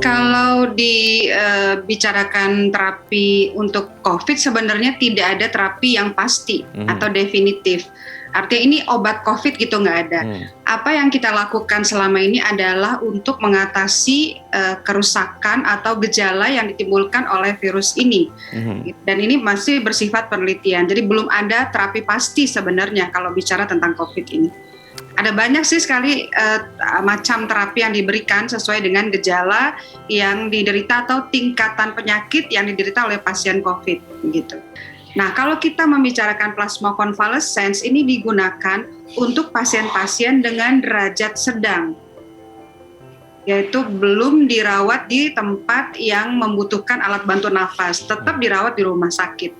Kalau dibicarakan terapi untuk COVID, sebenarnya tidak ada terapi yang pasti atau definitif. Artinya ini obat COVID gitu nggak ada. Apa yang kita lakukan selama ini adalah untuk mengatasi kerusakan atau gejala yang ditimbulkan oleh virus ini. Dan ini masih bersifat penelitian. Jadi belum ada terapi pasti sebenarnya kalau bicara tentang COVID ini. Ada banyak sih sekali macam terapi yang diberikan sesuai dengan gejala yang diderita atau tingkatan penyakit yang diderita oleh pasien COVID gitu. Nah, kalau kita membicarakan plasma convalescence, ini digunakan untuk pasien-pasien dengan derajat sedang, yaitu belum dirawat di tempat yang membutuhkan alat bantu nafas, tetap dirawat di rumah sakit.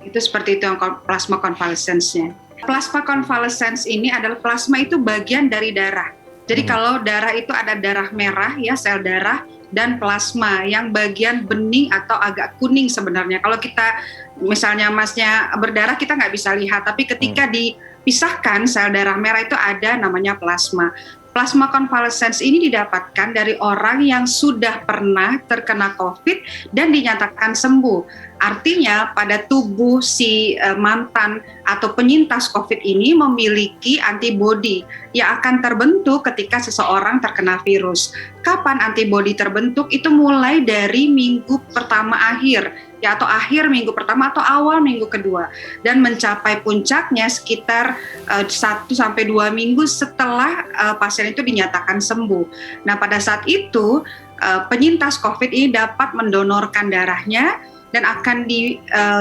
Itu seperti itu yang plasma convalescence-nya. Plasma convalescence ini adalah plasma itu bagian dari darah. Jadi kalau darah itu ada darah merah ya, sel darah, dan plasma yang bagian bening atau agak kuning sebenarnya. Kalau kita misalnya masnya berdarah kita nggak bisa lihat, tapi ketika dipisahkan sel darah merah itu ada namanya plasma. Plasma convalescence ini didapatkan dari orang yang sudah pernah terkena COVID dan dinyatakan sembuh. Artinya pada tubuh si mantan atau penyintas COVID ini memiliki antibodi yang akan terbentuk ketika seseorang terkena virus. Kapan antibodi terbentuk? Itu mulai dari minggu pertama akhir, ya, atau akhir minggu pertama atau awal minggu kedua, dan mencapai puncaknya sekitar 1-2 minggu setelah pasien itu dinyatakan sembuh. Nah, pada saat itu penyintas COVID ini dapat mendonorkan darahnya dan akan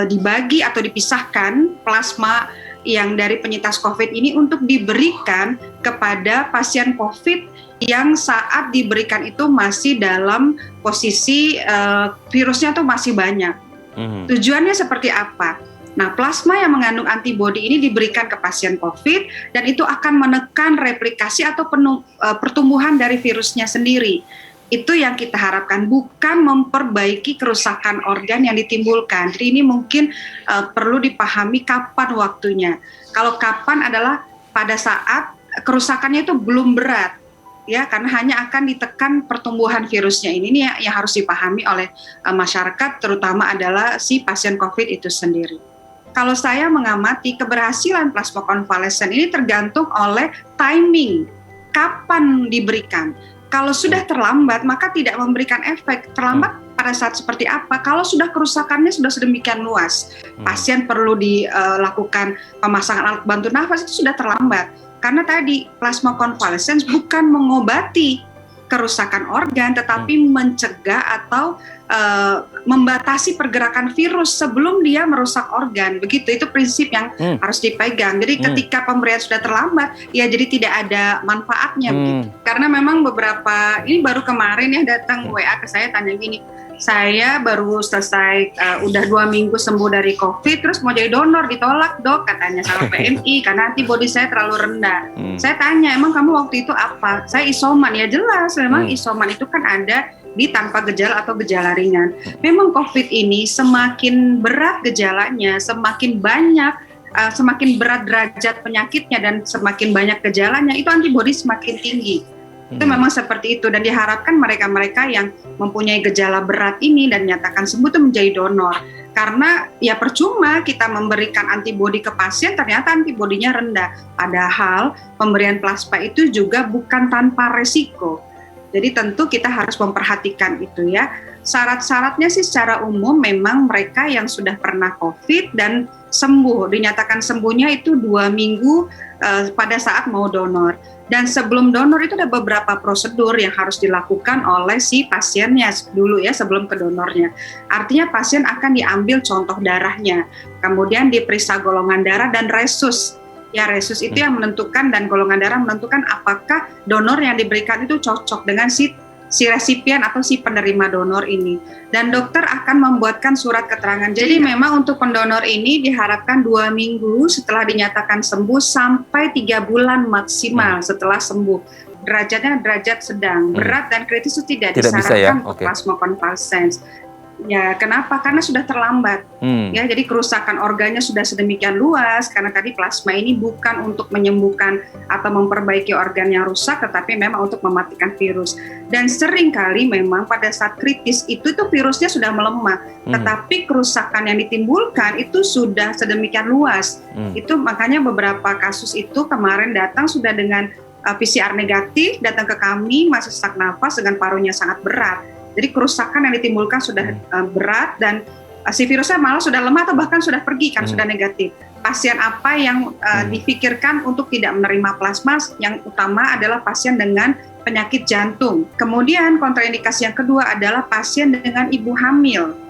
dibagi atau dipisahkan plasma yang dari penyintas COVID ini untuk diberikan kepada pasien COVID yang saat diberikan itu masih dalam posisi virusnya tuh masih banyak. Tujuannya seperti apa? Nah, plasma yang mengandung antibodi ini diberikan ke pasien COVID dan itu akan menekan replikasi atau pertumbuhan dari virusnya sendiri. Itu yang kita harapkan, bukan memperbaiki kerusakan organ yang ditimbulkan. Jadi ini mungkin perlu dipahami kapan waktunya. Kalau kapan adalah pada saat kerusakannya itu belum berat, ya, karena hanya akan ditekan pertumbuhan virusnya. Ini yang harus dipahami oleh masyarakat, terutama adalah si pasien COVID itu sendiri. Kalau saya mengamati keberhasilan plasma convalescent ini tergantung oleh timing, kapan diberikan. Kalau sudah terlambat, maka tidak memberikan efek. Terlambat pada saat seperti apa? Kalau sudah kerusakannya sudah sedemikian luas, pasien perlu dilakukan pemasangan alat bantu nafas, itu sudah terlambat. Karena tadi plasma convalescence bukan mengobati kerusakan organ, tetapi mencegah atau membatasi pergerakan virus sebelum dia merusak organ. Begitu, itu prinsip yang harus dipegang. Jadi ketika pemberian sudah terlambat, ya jadi tidak ada manfaatnya. Begitu. Karena memang beberapa, ini baru kemarin ya datang WA ke saya tanya gini, saya baru selesai udah 2 minggu sembuh dari COVID, terus mau jadi donor, ditolak dok katanya sama PMI karena antibodi saya terlalu rendah. Saya tanya, emang kamu waktu itu apa? Saya isoman. Ya jelas, memang isoman itu kan ada di tanpa gejala atau gejala ringan. Memang COVID ini semakin berat gejalanya, semakin banyak, semakin berat derajat penyakitnya dan semakin banyak gejalanya, itu antibodi semakin tinggi. Itu memang seperti itu, dan diharapkan mereka-mereka yang mempunyai gejala berat ini dan nyatakan sembuh itu menjadi donor. Karena ya percuma kita memberikan antibodi ke pasien ternyata antibodinya rendah. Padahal pemberian plasma itu juga bukan tanpa resiko. Jadi tentu kita harus memperhatikan itu ya. Syarat-syaratnya sih secara umum memang mereka yang sudah pernah COVID dan sembuh, dinyatakan sembuhnya itu 2 minggu pada saat mau donor. Dan sebelum donor itu ada beberapa prosedur yang harus dilakukan oleh si pasiennya dulu ya sebelum ke donornya. Artinya pasien akan diambil contoh darahnya, kemudian diperiksa golongan darah dan resus. Ya, resus itu yang menentukan dan golongan darah menentukan apakah donor yang diberikan itu cocok dengan si resipien atau si penerima donor ini. Dan dokter akan membuatkan surat keterangan. Jadi memang untuk pendonor ini diharapkan 2 minggu setelah dinyatakan sembuh sampai 3 bulan maksimal setelah sembuh. Derajatnya derajat sedang, berat dan kritis itu tidak disarankan untuk plasma convalescence. Ya, kenapa? Karena sudah terlambat. Ya, jadi kerusakan organnya sudah sedemikian luas karena tadi plasma ini bukan untuk menyembuhkan atau memperbaiki organ yang rusak, tetapi memang untuk mematikan virus. Dan seringkali memang pada saat kritis itu virusnya sudah melemah, tetapi kerusakan yang ditimbulkan itu sudah sedemikian luas. Itu makanya beberapa kasus itu kemarin datang sudah dengan PCR negatif, datang ke kami masih sesak nafas dengan parunya sangat berat. Jadi kerusakan yang ditimbulkan sudah berat dan si virusnya malah sudah lemah atau bahkan sudah pergi kan, sudah negatif. Pasien apa yang dipikirkan untuk tidak menerima plasma? Yang utama adalah pasien dengan penyakit jantung. Kemudian kontraindikasi yang kedua adalah pasien dengan ibu hamil.